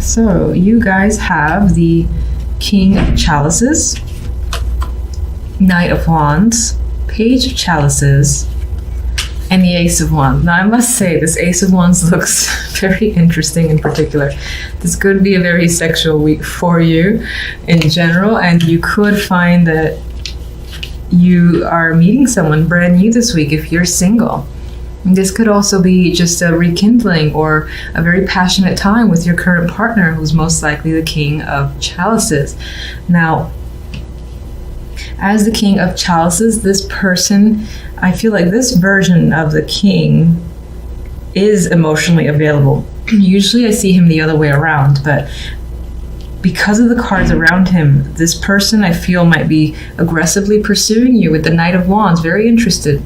So you guys have the King of Chalices, Knight of Wands, Page of Chalices, and the Ace of Wands. Now I must say this Ace of Wands looks very interesting in particular. This could be a very sexual week for you in general, and you could find that you are meeting someone brand new this week if you're single. This could also be just a rekindling or a very passionate time with your current partner, who's most likely the King of Chalices. Now, as the King of Chalices, this person, I feel like this version of the king is emotionally available. Usually I see him the other way around, but because of the cards around him, this person I feel might be aggressively pursuing you with the Knight of Wands, very interested.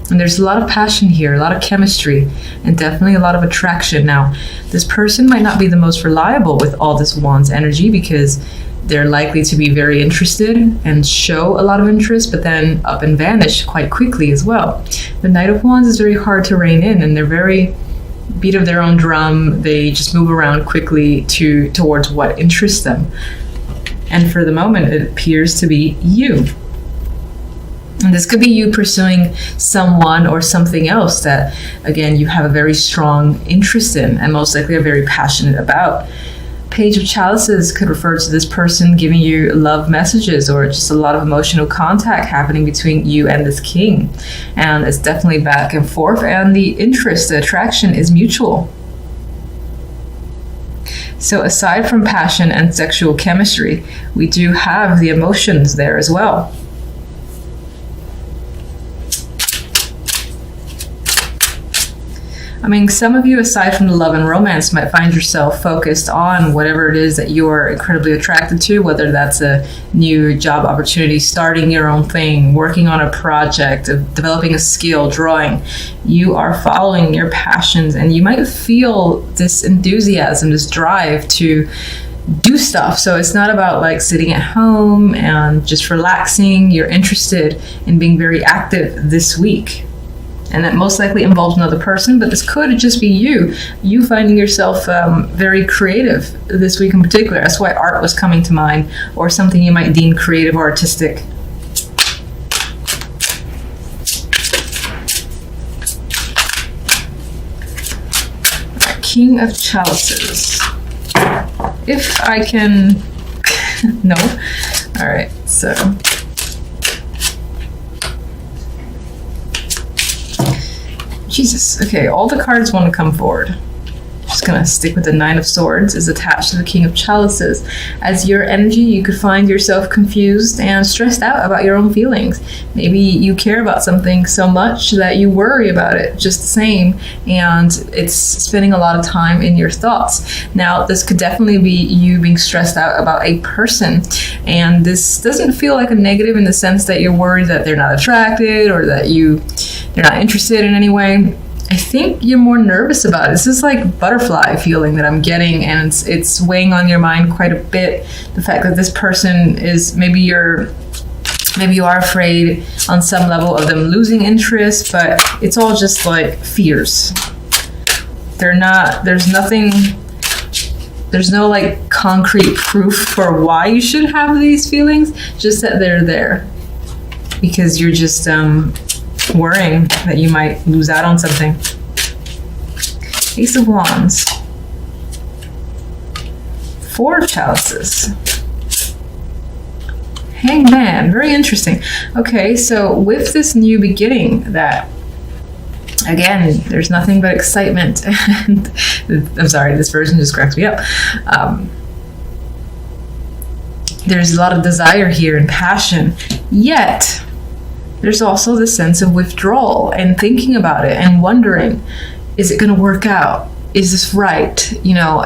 And there's a lot of passion here, a lot of chemistry, and definitely a lot of attraction. Now, this person might not be the most reliable with all this Wands energy because they're likely to be very interested and show a lot of interest, but then up and vanish quite quickly as well. The Knight of Wands is very hard to rein in, and they're very beat of their own drum. They just move around quickly towards what interests them. And for the moment, it appears to be you. And this could be you pursuing someone or something else that, again, you have a very strong interest in and most likely are very passionate about. Page of Chalices could refer to this person giving you love messages or just a lot of emotional contact happening between you and this king. And it's definitely back and forth, and the interest, the attraction is mutual. So aside from passion and sexual chemistry, we do have the emotions there as well. I mean, some of you, aside from the love and romance, might find yourself focused on whatever it is that you are incredibly attracted to, whether that's a new job opportunity, starting your own thing, working on a project, developing a skill, drawing. You are following your passions, and you might feel this enthusiasm, this drive to do stuff. So it's not about like sitting at home and just relaxing. You're interested in being very active this week. And that most likely involves another person, but this could just be you finding yourself very creative this week in particular. That's why art was coming to mind, or something you might deem creative or artistic. King of Chalices. If I can... No? Alright, so... Jesus. Okay, all the cards want to come forward. Just gonna stick with the Nine of Swords is attached to the King of Chalices. As your energy, you could find yourself confused and stressed out about your own feelings. Maybe you care about something so much that you worry about it just the same, and it's spending a lot of time in your thoughts. Now, this could definitely be you being stressed out about a person, and this doesn't feel like a negative in the sense that you're worried that they're not attracted or that they're not interested in any way. I think you're more nervous about it. This is like butterfly feeling that I'm getting, and it's weighing on your mind quite a bit. The fact that this person is, maybe you are afraid on some level of them losing interest, but it's all just like fears. There's no like concrete proof for why you should have these feelings, just that they're there. Because you're just worrying that you might lose out on something. Ace of Wands. Four of Chalices. Hangman. Very interesting. Okay, so with this new beginning that, again, there's nothing but excitement. And I'm sorry, this version just cracks me up. There's a lot of desire here and passion, yet there's also this sense of withdrawal and thinking about it and wondering, is it going to work out? Is this right? You know,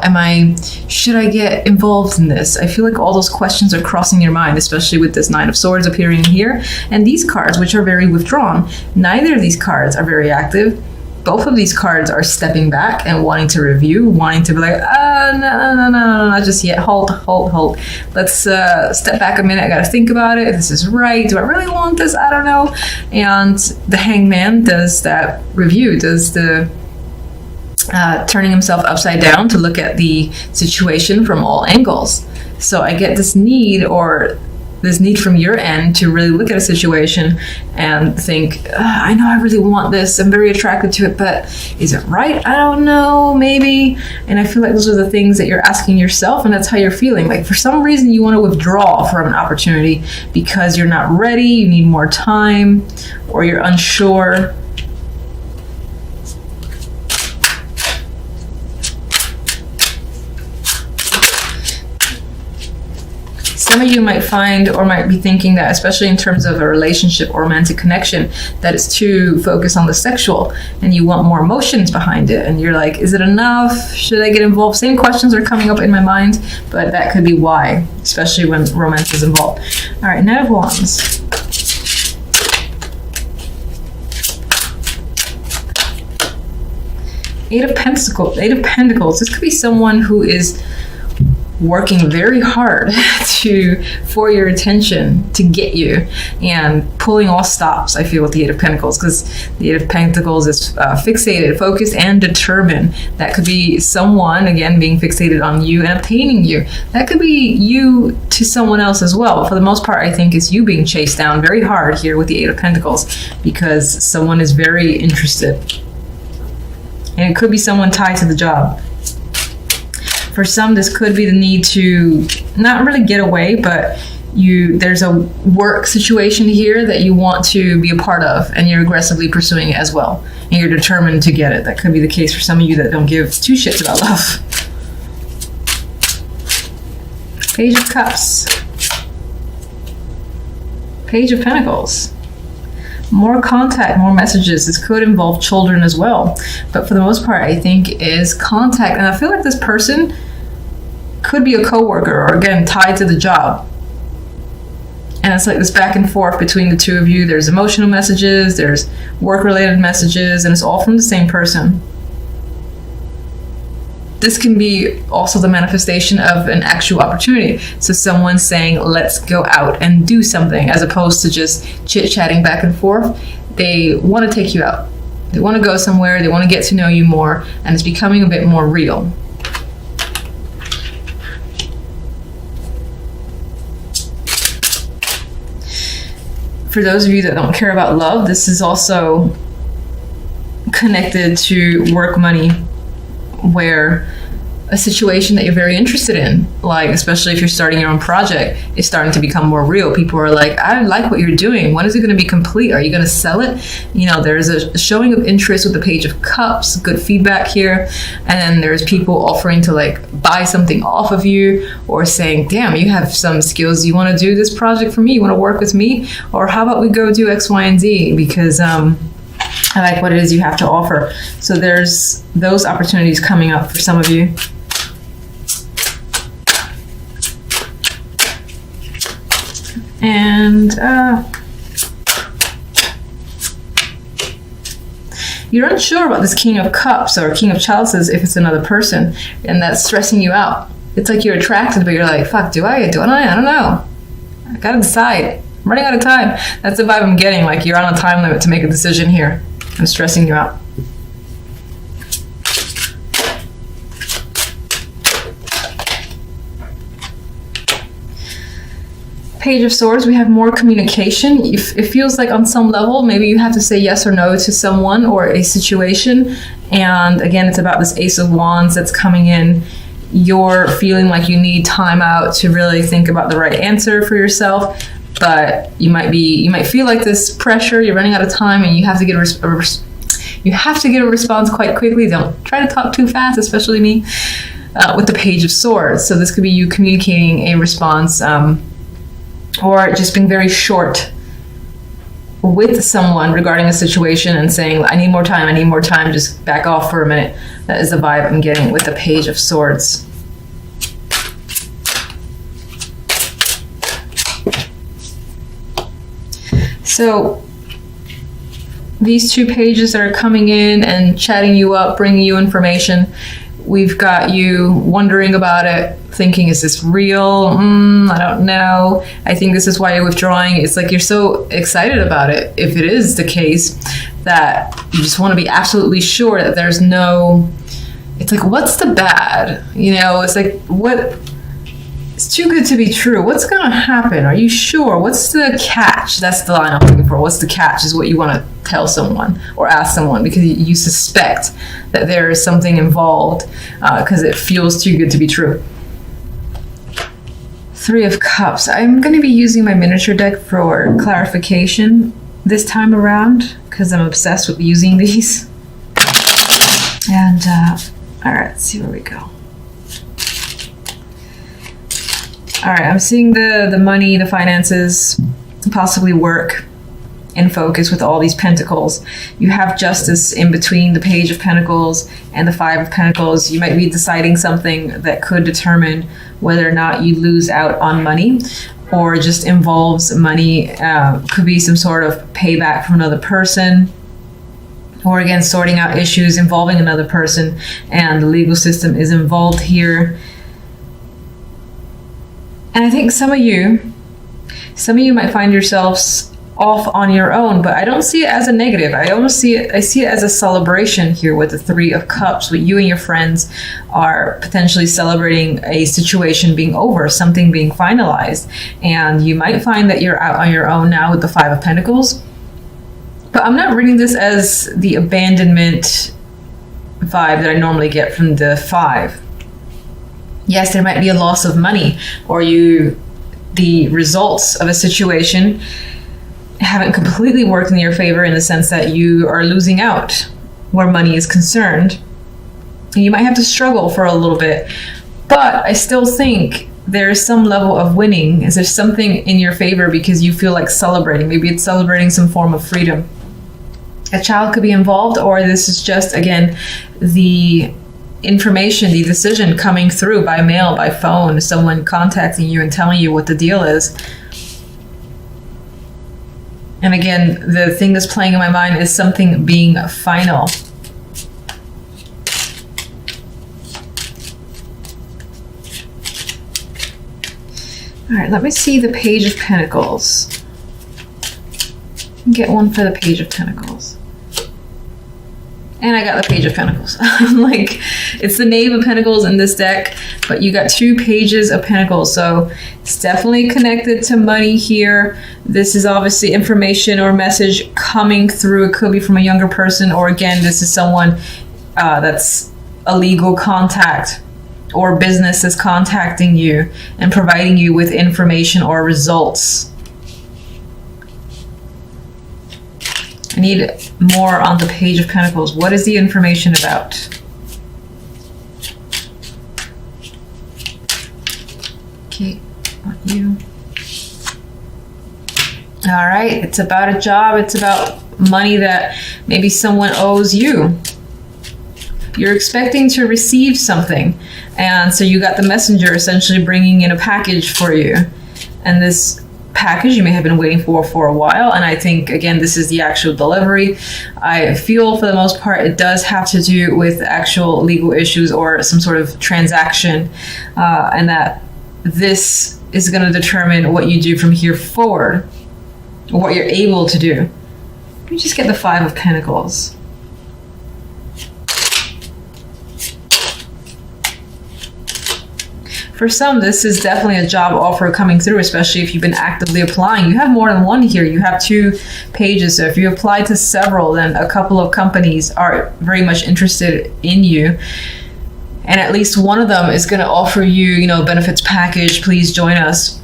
should I get involved in this? I feel like all those questions are crossing your mind, especially with this Nine of Swords appearing here. And these cards, which are very withdrawn, neither of these cards are very active. Both of these cards are stepping back and wanting to review, wanting to be like, no, not just yet. Hold. Let's step back a minute. I got to think about it. If this is right. Do I really want this? I don't know. And the Hangman does that review, does the turning himself upside down to look at the situation from all angles. So I get this need from your end to really look at a situation and think, I know I really want this, I'm very attracted to it, but is it right? I don't know, maybe. And I feel like those are the things that you're asking yourself, and that's how you're feeling. Like for some reason you want to withdraw from an opportunity because you're not ready, you need more time, or you're unsure. Some of you might find or might be thinking that, especially in terms of a relationship or romantic connection, that it's too focused on the sexual and you want more emotions behind it. And you're like, is it enough? Should I get involved? Same questions are coming up in my mind, but that could be why, especially when romance is involved. All right, Knight of Wands. Eight of Pentacles. This could be someone who is working very hard for your attention, to get you, and pulling all stops, I feel, with the Eight of Pentacles, because the Eight of Pentacles is fixated, focused, and determined. That could be someone, again, being fixated on you and obtaining you. That could be you to someone else as well. But for the most part, I think it's you being chased down very hard here with the Eight of Pentacles, because someone is very interested. And it could be someone tied to the job. For some, this could be the need to not really get away, but there's a work situation here that you want to be a part of, and you're aggressively pursuing it as well. And you're determined to get it. That could be the case for some of you that don't give two shits about love. Page of Cups. Page of Pentacles. More contact, more messages. This could involve children as well. But for the most part, I think is contact. And I feel like this person could be a coworker, or again, tied to the job. And it's like this back and forth between the two of you. There's emotional messages, there's work-related messages, and it's all from the same person. This can be also the manifestation of an actual opportunity. So someone saying, let's go out and do something, as opposed to just chit-chatting back and forth. They want to take you out. They want to go somewhere. They want to get to know you more. And it's becoming a bit more real. For those of you that don't care about love, this is also connected to work, money, where a situation that you're very interested in, like especially if you're starting your own project, is starting to become more real. People are like, I like what you're doing. When is it going to be complete? Are you going to sell it? You know, there's a showing of interest with the Page of Cups, good feedback here. And then there's people offering to like buy something off of you, or saying, damn, you have some skills. You want to do this project for me? You want to work with me? Or how about we go do X, Y, and Z? Because I like what it is you have to offer. So there's those opportunities coming up for some of you. And you're unsure about this King of Cups or King of Chalices if it's another person, and that's stressing you out. It's like you're attracted, but you're like, fuck, do I? Don't I? I don't know. I gotta decide. I'm running out of time. That's the vibe I'm getting, like you're on a time limit to make a decision here. I'm stressing you out. Page of Swords, we have more communication. It feels like on some level, maybe you have to say yes or no to someone or a situation. And again, it's about this Ace of Wands that's coming in. You're feeling like you need time out to really think about the right answer for yourself. But you might feel like this pressure, you're running out of time, and you have to get a response quite quickly. Don't try to talk too fast, especially me, with the Page of Swords. So this could be you communicating a response, or just being very short with someone regarding a situation and saying, I need more time, just back off for a minute. That is the vibe I'm getting with the Page of Swords. So these two pages that are coming in and chatting you up, bringing you information, we've got you wondering about it, thinking, is this real? I don't know. I think this is why you're withdrawing. It's like you're so excited about it, if it is the case, that you just want to be absolutely sure that there's no it's like, what's the bad? You know, it's like, what? It's too good to be true. What's going to happen? Are you sure? What's the catch? That's the line I'm looking for. What's the catch is what you want to tell someone or ask someone, because you suspect that there is something involved because it feels too good to be true. 3 of Cups. I'm going to be using my miniature deck for clarification this time around because I'm obsessed with using these. And all right, let's see where we go. All right, I'm seeing the money, the finances, possibly work in focus with all these pentacles. You have Justice in between the Page of Pentacles and the 5 of Pentacles. You might be deciding something that could determine whether or not you lose out on money, or just involves money. Could be some sort of payback from another person, or again, sorting out issues involving another person, and the legal system is involved here. And I think some of you might find yourselves off on your own, but I don't see it as a negative. I see it as a celebration here with the 3 of Cups, where you and your friends are potentially celebrating a situation being over, something being finalized. And you might find that you're out on your own now with the 5 of Pentacles. But I'm not reading this as the abandonment vibe that I normally get from the 5. Yes, there might be a loss of money, or the results of a situation haven't completely worked in your favor in the sense that you are losing out where money is concerned. And you might have to struggle for a little bit, but I still think there is some level of winning. Is there something in your favor because you feel like celebrating? Maybe it's celebrating some form of freedom. A child could be involved, or this is just, again, the information, the decision coming through by mail, by phone, someone contacting you and telling you what the deal is. And again, the thing that's playing in my mind is something being final. All right, let me see the Page of Pentacles. Get one for the Page of Pentacles. And I got the Page of Pentacles. I'm like, it's the Knave of Pentacles in this deck, but you got 2 Pages of Pentacles. So it's definitely connected to money here. This is obviously information or message coming through. It could be from a younger person, or again, this is someone that's a legal contact, or business is contacting you and providing you with information or results. I need more on the Page of Pentacles. What is the information about? Okay, not you. All right, it's about a job. It's about money that maybe someone owes you. You're expecting to receive something, and so you got the messenger essentially bringing in a package for you. And this package you may have been waiting for a while, and I think, again, this is the actual delivery. I feel for the most part it does have to do with actual legal issues or some sort of transaction, and that this is going to determine what you do from here forward, or what you're able to do. Let me just get the 5 of Pentacles. For some, this is definitely a job offer coming through, especially if you've been actively applying. You have more than one here. You have 2 pages. So if you apply to several, then a couple of companies are very much interested in you. And at least one of them is going to offer you, benefits package. Please join us.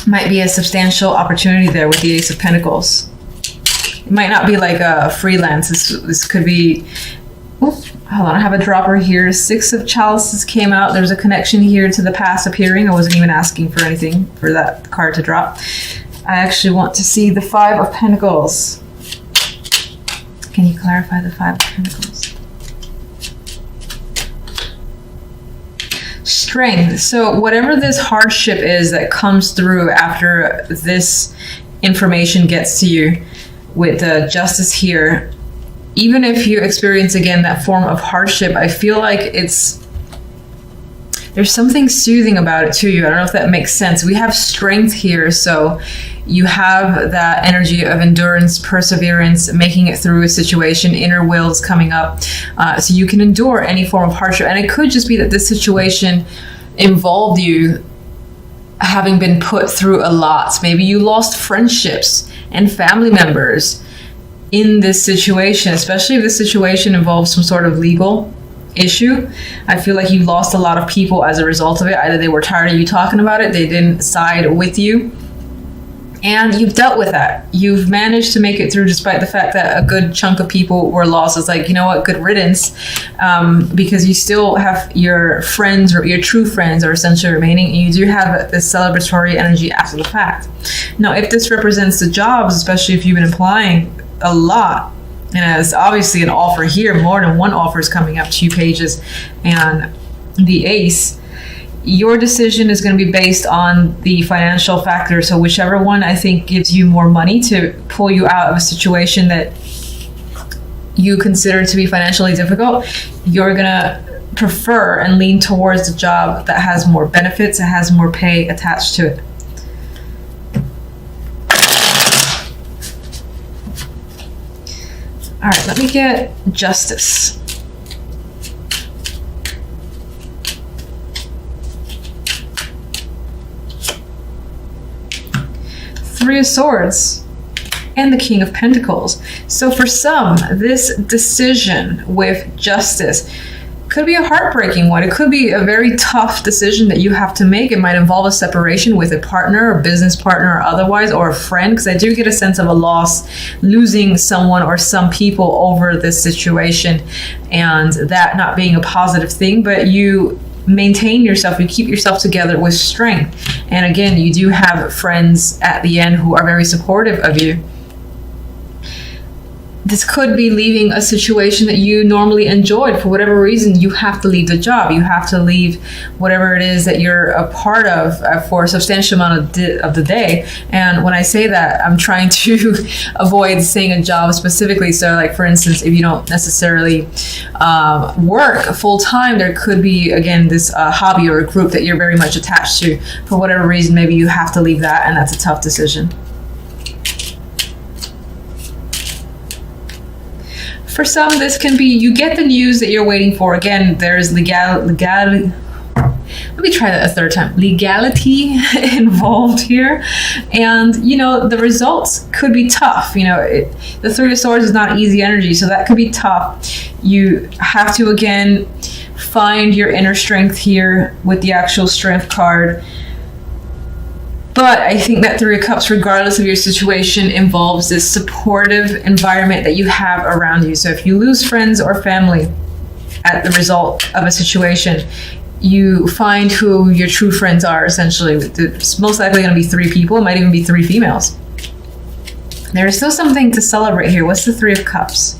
Might be a substantial opportunity there with the Ace of Pentacles. It might not be like a freelance. This could be... Hold on, I have a dropper here. 6 of Chalices came out. There's a connection here to the past appearing. I wasn't even asking for anything for that card to drop. I actually want to see the 5 of Pentacles. Can you clarify the 5 of Pentacles? Strength. So whatever this hardship is that comes through after this information gets to you with the Justice here, even if you experience, again, that form of hardship, I feel like there's something soothing about it to you. I don't know if that makes sense. We have strength here, so You have that energy of endurance, perseverance, making it through a situation, inner will is coming up. So you can endure any form of hardship. And it could just be that this situation involved you having been put through a lot. Maybe you lost friendships and family members in this situation, especially if the situation involves some sort of legal issue. I feel like you lost a lot of people as a result of it. Either they were tired of you talking about it, they didn't side with you, and you've dealt with that. You've managed to make it through despite the fact that a good chunk of people were lost. It's like, you know what, good riddance, because you still have your friends, or your true friends are essentially remaining, and you do have this celebratory energy after the fact. Now, if this represents the jobs, especially if you've been applying a lot, and as obviously an offer here, more than one offer is coming up, 2 pages and the ace, your decision is going to be based on the financial factor. So whichever one I think gives you more money to pull you out of a situation that you consider to be financially difficult, you're going to prefer and lean towards the job that has more benefits, that has more pay attached to it. All right, let me get justice. Three of Swords and the King of Pentacles. So for some, this decision with justice could be a heartbreaking one. It could be a very tough decision that you have to make. It might involve a separation with a partner, a business partner, or otherwise, or a friend, because I do get a sense of a loss, losing someone or some people over this situation, and that not being a positive thing. But you maintain yourself, you keep yourself together with strength. And again, you do have friends at the end who are very supportive of you. This could be leaving a situation that you normally enjoyed. For whatever reason, you have to leave the job. You have to leave whatever it is that you're a part of for a substantial amount of the day. And when I say that, I'm trying to avoid saying a job specifically. So like, for instance, if you don't necessarily work full time, there could be, again, this hobby or a group that you're very much attached to. For whatever reason, maybe you have to leave that, and that's a tough decision. For some, this can be, you get the news that you're waiting for. Again, there's legality. Let me try that a third time. Legality involved here. And, you know, the results could be tough. You know, the Three of Swords is not easy energy, so that could be tough. You have to, again, find your inner strength here with the actual Strength card. But I think that Three of Cups, regardless of your situation, involves this supportive environment that you have around you. So if you lose friends or family at the result of a situation, you find who your true friends are, essentially. It's most likely going to be 3 people. It might even be 3 females. There's still something to celebrate here. What's the Three of Cups?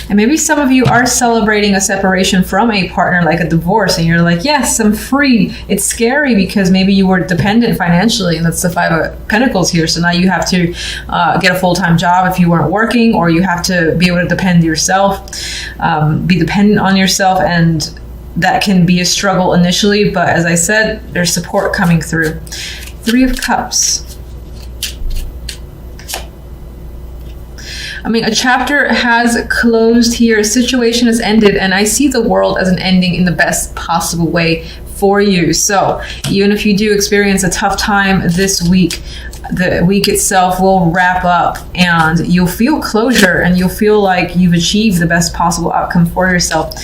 And maybe some of you are celebrating a separation from a partner, like a divorce, and you're like, yes, I'm free. It's scary because maybe you were dependent financially, and that's the Five of Pentacles here. So now you have to get a full-time job if you weren't working, or you have to be able to depend yourself, be dependent on yourself, and that can be a struggle initially. But as I said, there's support coming through. Three of Cups. I mean, a chapter has closed here, a situation has ended, and I see the world as an ending in the best possible way for you. So even if you do experience a tough time this week, the week itself will wrap up and you'll feel closure and you'll feel like you've achieved the best possible outcome for yourself.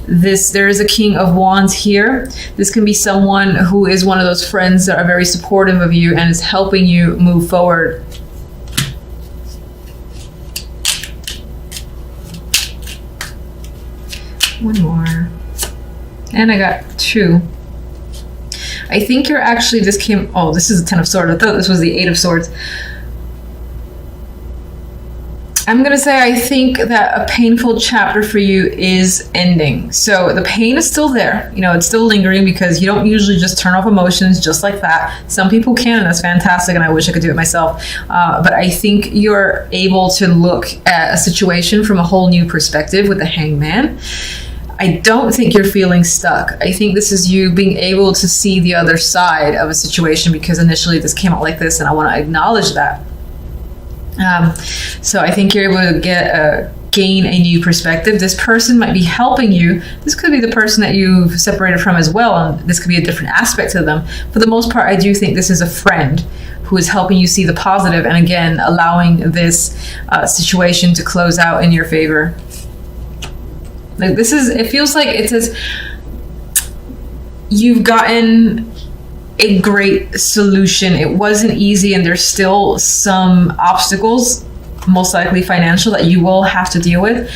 There is a King of Wands here. This can be someone who is one of those friends that are very supportive of you and is helping you move forward. One more. And I got 2. I think you're actually, this is a 10 of Swords. I thought this was the 8 of Swords. I'm going to say I think that a painful chapter for you is ending. So the pain is still there. You know, it's still lingering because you don't usually just turn off emotions just like that. Some people can, and that's fantastic, and I wish I could do it myself. But I think you're able to look at a situation from a whole new perspective with the Hangman. I don't think you're feeling stuck. I think this is you being able to see the other side of a situation, because initially this came out like this, and I want to acknowledge that. So I think you're able to gain a new perspective. This person might be helping you. This could be the person that you've separated from as well, and this could be a different aspect to them. For the most part, I do think this is a friend who is helping you see the positive, and again, allowing this situation to close out in your favor. Like this is, it feels like it says you've gotten a great solution. It wasn't easy, and there's still some obstacles, most likely financial, that you will have to deal with.